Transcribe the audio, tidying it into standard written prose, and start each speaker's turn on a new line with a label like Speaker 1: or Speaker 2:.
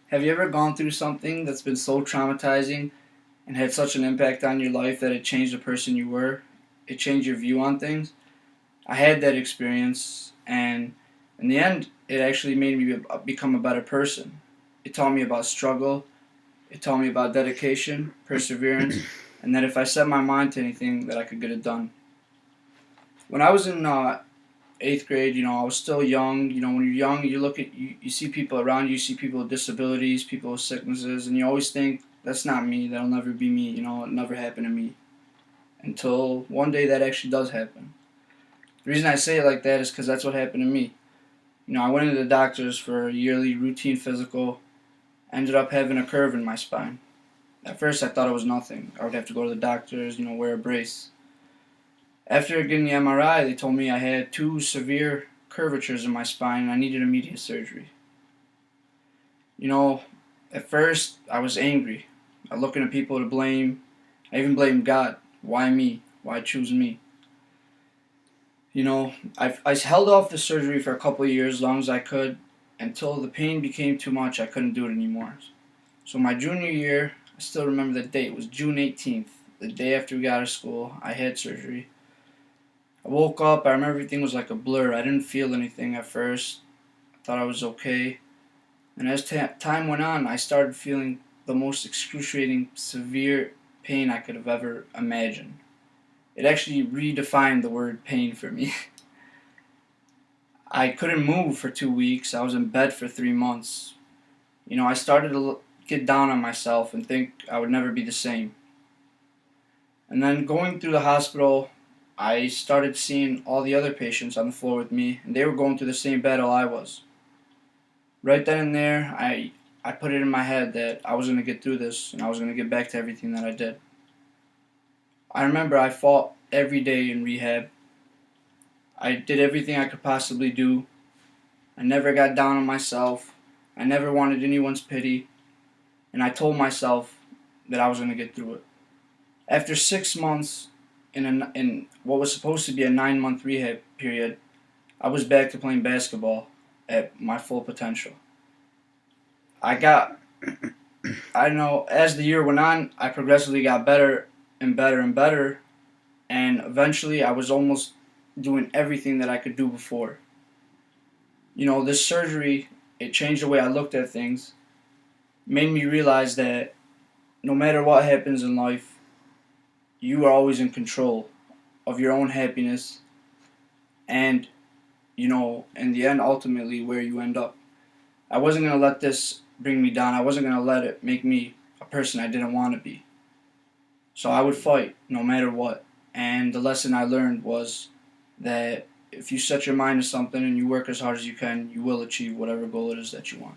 Speaker 1: Have you ever gone through something that's been so traumatizing and had such an impact on your life that it changed the person you were? It changed your view on things? I had that experience, and in the end, it actually made me become a better person. It taught me about struggle, it taught me about dedication, perseverance, and that if I set my mind to anything, that I could get it done. When I was in eighth grade, I was still young. When you're young, you see people around you, you see people with disabilities, people with sicknesses, and you always think, that's not me, that'll never be me, it'll never happen to me. Until one day that actually does happen. The reason I say it like that is because that's what happened to me. I went into the doctors for a yearly routine physical, ended up having a curve in my spine. At first I thought it was nothing. I would have to go to the doctors, wear a brace. After getting the MRI, they told me I had two severe curvatures in my spine and I needed immediate surgery. At first I was angry. I was looking at people to blame. I even blamed God. Why me? Why choose me? I held off the surgery for a couple of years, as long as I could, until the pain became too much. I couldn't do it anymore. So my junior year, I still remember the date. It was June 18th, the day after we got out of school. I had surgery. I woke up. I remember everything was like a blur. I didn't feel anything at first. I thought I was okay. And as time went on, I started feeling the most excruciating, severe pain I could have ever imagined. It actually redefined the word pain for me. I couldn't move for 2 weeks. I was in bed for 3 months. I started to get down on myself and think I would never be the same. And then going through the hospital, I started seeing all the other patients on the floor with me, and they were going through the same battle I was. Right then and there, I put it in my head that I was going to get through this, and I was going to get back to everything that I did. I remember I fought every day in rehab. I did everything I could possibly do. I never got down on myself. I never wanted anyone's pity. And I told myself that I was going to get through it. After 6 months in what was supposed to be a 9-month rehab period, I was back to playing basketball at my full potential. I don't know, as the year went on, I progressively got better and better and better. And eventually I was almost doing everything that I could do before. This surgery, it changed the way I looked at things. Made me realize that no matter what happens in life, you are always in control of your own happiness and, in the end, ultimately, where you end up. I wasn't going to let this bring me down. I wasn't going to let it make me a person I didn't want to be. So I would fight no matter what. And the lesson I learned was that if you set your mind to something and you work as hard as you can, you will achieve whatever goal it is that you want.